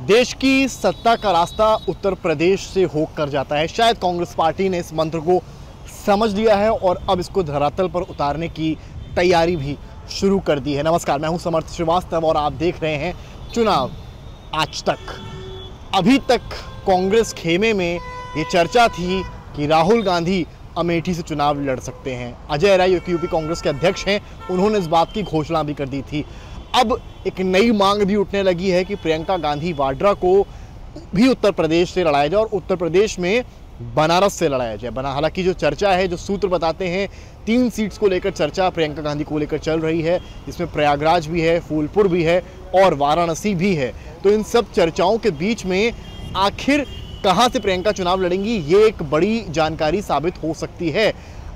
देश की सत्ता का रास्ता उत्तर प्रदेश से होकर जाता है। शायद कांग्रेस पार्टी ने इस मंत्र को समझ लिया है और अब इसको धरातल पर उतारने की तैयारी भी शुरू कर दी है। नमस्कार, मैं हूं समर्थ श्रीवास्तव और आप देख रहे हैं चुनाव आज तक। अभी तक कांग्रेस खेमे में ये चर्चा थी कि राहुल गांधी अमेठी से चुनाव लड़ सकते हैं। अजय राय यूपी कांग्रेस के अध्यक्ष हैं, उन्होंने इस बात की घोषणा भी कर दी थी। अब एक नई मांग भी उठने लगी है कि प्रियंका गांधी वाड्रा को भी उत्तर प्रदेश से लड़ाया जाए और उत्तर प्रदेश में बनारस से लड़ाया जाए। हालांकि जो चर्चा है, जो सूत्र बताते हैं, 3 सीट्स को लेकर चर्चा प्रियंका गांधी को लेकर चल रही है। इसमें प्रयागराज भी है, फूलपुर भी है और वाराणसी भी है। तो इन सब चर्चाओं के बीच में आखिर कहां से प्रियंका चुनाव लड़ेंगी, ये एक बड़ी जानकारी साबित हो सकती है।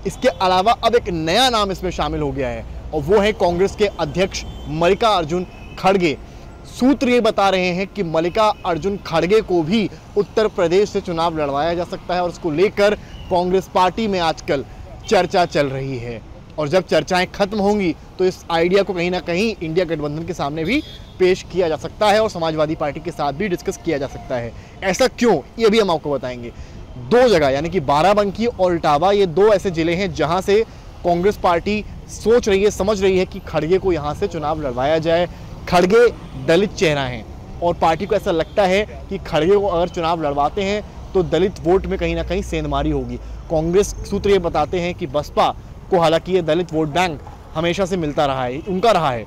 इसके अलावा अब एक नया नाम इसमें शामिल हो गया है और वो है कांग्रेस के अध्यक्ष मल्लिकार्जुन खड़गे। सूत्र ये बता रहे हैं कि मल्लिकार्जुन खड़गे को भी उत्तर प्रदेश से चुनाव लड़वाया जा सकता है और इसको लेकर कांग्रेस पार्टी में आजकल चर्चा चल रही है। और जब चर्चाएं खत्म होंगी तो इस आइडिया को कहीं ना कहीं इंडिया गठबंधन के सामने भी पेश किया जा सकता है और समाजवादी पार्टी के साथ भी डिस्कस किया जा सकता है। ऐसा क्यों, ये भी हम आपको बताएंगे। 2 जगह यानी कि बाराबंकी और इटावा, ये 2 ऐसे जिले हैं जहां से कांग्रेस पार्टी सोच रही है, समझ रही है कि खड़गे को यहां से चुनाव लड़वाया जाए। खड़गे दलित चेहरा हैं और पार्टी को ऐसा लगता है कि खड़गे को अगर चुनाव लड़वाते हैं तो दलित वोट में कहीं ना कहीं सेंधमारी होगी। कांग्रेस सूत्र ये बताते हैं कि बसपा को हालांकि ये दलित वोट बैंक हमेशा से मिलता रहा है, उनका रहा है,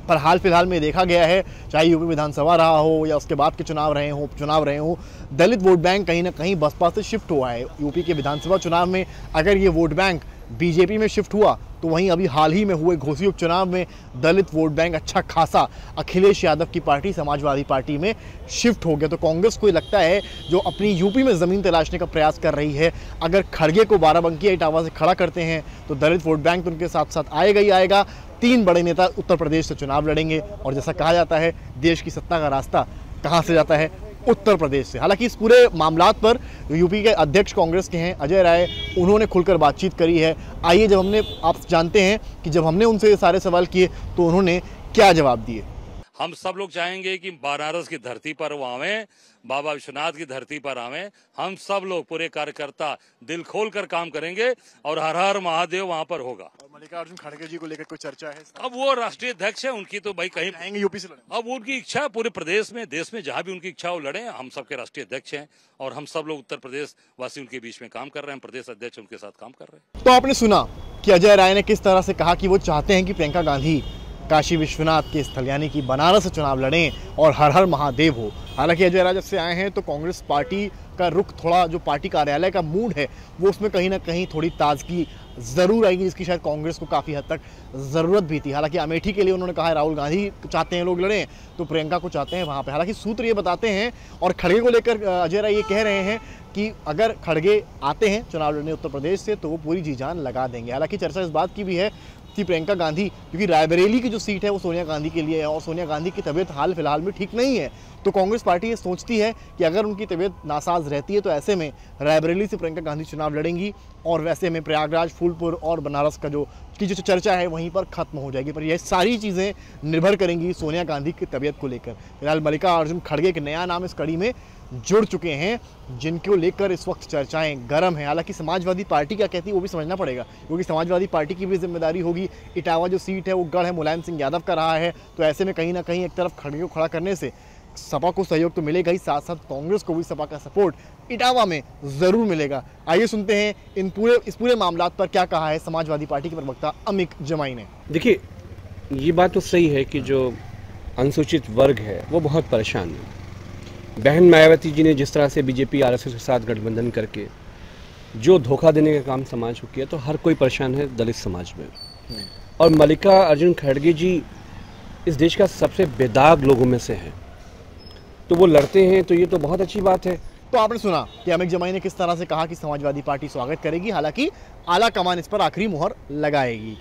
पर हाल फिलहाल में देखा गया है, चाहे यूपी विधानसभा रहा हो या उसके बाद के चुनाव रहे हो, दलित वोट बैंक कहीं ना कहीं बसपा से शिफ्ट हुआ है। यूपी के विधानसभा चुनाव में अगर ये वोट बैंक बीजेपी में शिफ्ट हुआ तो वहीं अभी हाल ही में हुए घोसी उपचुनाव में दलित वोट बैंक अच्छा खासा अखिलेश यादव की पार्टी समाजवादी पार्टी में शिफ्ट हो गया। तो कांग्रेस को लगता है, जो अपनी यूपी में ज़मीन तलाशने का प्रयास कर रही है, अगर खड़गे को बाराबंकी या इटावा से खड़ा करते हैं तो दलित वोट बैंक तो उनके साथ साथ आएगा ही आएगा। 3 बड़े नेता उत्तर प्रदेश से चुनाव लड़ेंगे और जैसा कहा जाता है, देश की सत्ता का रास्ता कहाँ से जाता है? उत्तर प्रदेश से। हालांकि इस पूरे मामलात पर यूपी के अध्यक्ष कांग्रेस के हैं अजय राय, उन्होंने खुलकर बातचीत करी है। आइए आप जानते हैं कि जब हमने उनसे ये सारे सवाल किए तो उन्होंने क्या जवाब दिए। हम सब लोग चाहेंगे कि बनारस की धरती पर वो आवें, बाबा विश्वनाथ की धरती पर आवें। हम सब लोग पूरे कार्यकर्ता दिल खोल कर काम करेंगे और हर हर महादेव वहां पर होगा। मल्लिकार्जुन खड़गे जी को लेकर कोई चर्चा है? अब वो राष्ट्रीय अध्यक्ष है, उनकी तो भाई कहीं आएंगे यूपी से लड़ेंगे। अब उनकी इच्छा है, पूरे प्रदेश में, देश में जहां भी उनकी इच्छा हो लड़े। हम सबके राष्ट्रीय अध्यक्ष हैं और हम सब लोग उत्तर प्रदेश वासी उनके बीच में काम कर रहे हैं, प्रदेश अध्यक्ष उनके साथ काम कर रहे हैं। तो आपने सुना कि अजय राय ने किस तरह से कहा कि वो चाहते हैं कि प्रियंका गांधी काशी विश्वनाथ के स्थल यानी कि बनारस से चुनाव लड़ें और हर हर महादेव हो। हालांकि अजय राय जब से आए हैं तो कांग्रेस पार्टी का रुख, थोड़ा जो पार्टी कार्यालय का मूड है वो उसमें कहीं ना कहीं थोड़ी ताजगी ज़रूर आएगी, जिसकी शायद कांग्रेस को काफ़ी हद तक ज़रूरत भी थी। हालांकि अमेठी के लिए उन्होंने कहा है राहुल गांधी चाहते हैं लोग लड़ें, तो प्रियंका को चाहते हैं वहाँ पे। हालांकि सूत्र ये बताते हैं और खड़गे को लेकर अजय राय ये कह रहे हैं कि अगर खड़गे आते हैं चुनाव लड़ने उत्तर प्रदेश से तो वो पूरी जी जान लगा देंगे। हालांकि चर्चा इस बात की भी है कि प्रियंका गांधी, क्योंकि रायबरेली की जो सीट है वो सोनिया गांधी के लिए है और सोनिया गांधी की तबीयत हाल फिलहाल में ठीक नहीं है, तो कांग्रेस पार्टी ये सोचती है कि अगर उनकी तबीयत नासाज रहती है तो ऐसे में रायबरेली से प्रियंका गांधी चुनाव लड़ेंगी और वैसे में प्रयागराज, फूलपुर और बनारस का जो चर्चा है वहीं पर खत्म हो जाएगी। पर यह सारी चीज़ें निर्भर करेंगी सोनिया गांधी की तबीयत को लेकर। फिलहाल मल्लिकार्जुन खड़गे एक नया नाम इस कड़ी में जुड़ चुके हैं जिनको लेकर इस वक्त चर्चाएं गर्म हैं। हालांकि समाजवादी पार्टी क्या कहती है वो भी समझना पड़ेगा, क्योंकि समाजवादी पार्टी की भी जिम्मेदारी होगी। इटावा जो सीट है वो गढ़ है मुलायम सिंह यादव का रहा है, तो ऐसे में कहीं ना कहीं एक तरफ खड़गे को खड़ा करने से सपा को सहयोग तो मिलेगा ही, साथ साथ कांग्रेस को भी सपा का सपोर्ट इटावा में ज़रूर मिलेगा। आइए सुनते हैं इस पूरे मामलात पर क्या कहा है समाजवादी पार्टी के प्रवक्ता अमिक जमाई ने। देखिए, ये बात तो सही है कि जो अनुसूचित वर्ग है वो बहुत परेशान है। बहन मायावती जी ने जिस तरह से बीजेपी आरएसएस के साथ गठबंधन करके जो धोखा देने का काम समाज को किया, तो हर कोई परेशान है दलित समाज में। और मल्लिकार्जुन खड़गे जी इस देश का सबसे बेदाग लोगों में से हैं, तो वो लड़ते हैं तो ये तो बहुत अच्छी बात है। तो आपने सुना कि अमित जमाई ने किस तरह से कहा कि समाजवादी पार्टी स्वागत करेगी, हालांकि आला कमान इस पर आखिरी मुहर लगाएगी।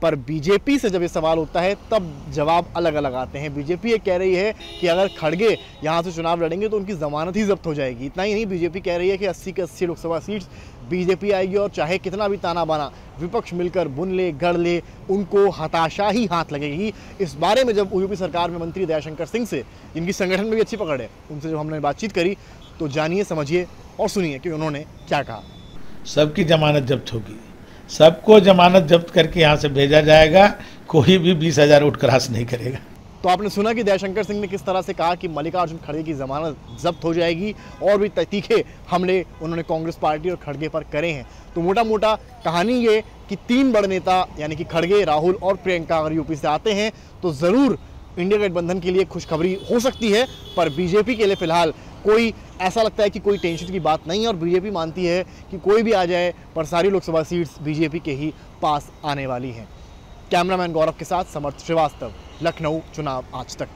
पर बीजेपी से जब ये सवाल होता है तब जवाब अलग अलग आते हैं। बीजेपी ये कह रही है कि अगर खड़गे यहाँ से चुनाव लड़ेंगे तो उनकी ज़मानत ही जब्त हो जाएगी। इतना ही नहीं, बीजेपी कह रही है कि 80 के 80 लोकसभा सीट्स बीजेपी आएगी और चाहे कितना भी ताना बाना विपक्ष मिलकर बुन ले गढ़ ले, उनको हताशा ही हाथ लगेगी। इस बारे में जब यूपी सरकार में मंत्री दयाशंकर सिंह से, जिनकी संगठन में भी अच्छी पकड़ है, उनसे जब हमने बातचीत करी तो जानिए, समझिए और सुनिए कि उन्होंने क्या कहा। सबकी जमानत जब्त होगी, सबको जमानत जब्त करके यहाँ से भेजा जाएगा, कोई भी 20,000 वोट क्रॉस नहीं करेगा। तो आपने सुना कि दयाशंकर सिंह ने किस तरह से कहा कि मल्लिकार्जुन खड़गे की जमानत जब्त हो जाएगी और भी तीखे हमले उन्होंने कांग्रेस पार्टी और खड़गे पर करे हैं। तो मोटा मोटा कहानी ये कि 3 बड़े नेता यानी कि खड़गे, राहुल और प्रियंका अगर यूपी से आते हैं तो ज़रूर इंडिया गठबंधन के लिए खुशखबरी हो सकती है, पर बीजेपी के लिए फिलहाल कोई ऐसा लगता है कि कोई टेंशन की बात नहीं है और बीजेपी मानती है कि कोई भी आ जाए पर सारी लोकसभा सीट्स बीजेपी के ही पास आने वाली हैं। कैमरामैन गौरव के साथ समर्थ श्रीवास्तव, लखनऊ, चुनाव आज तक।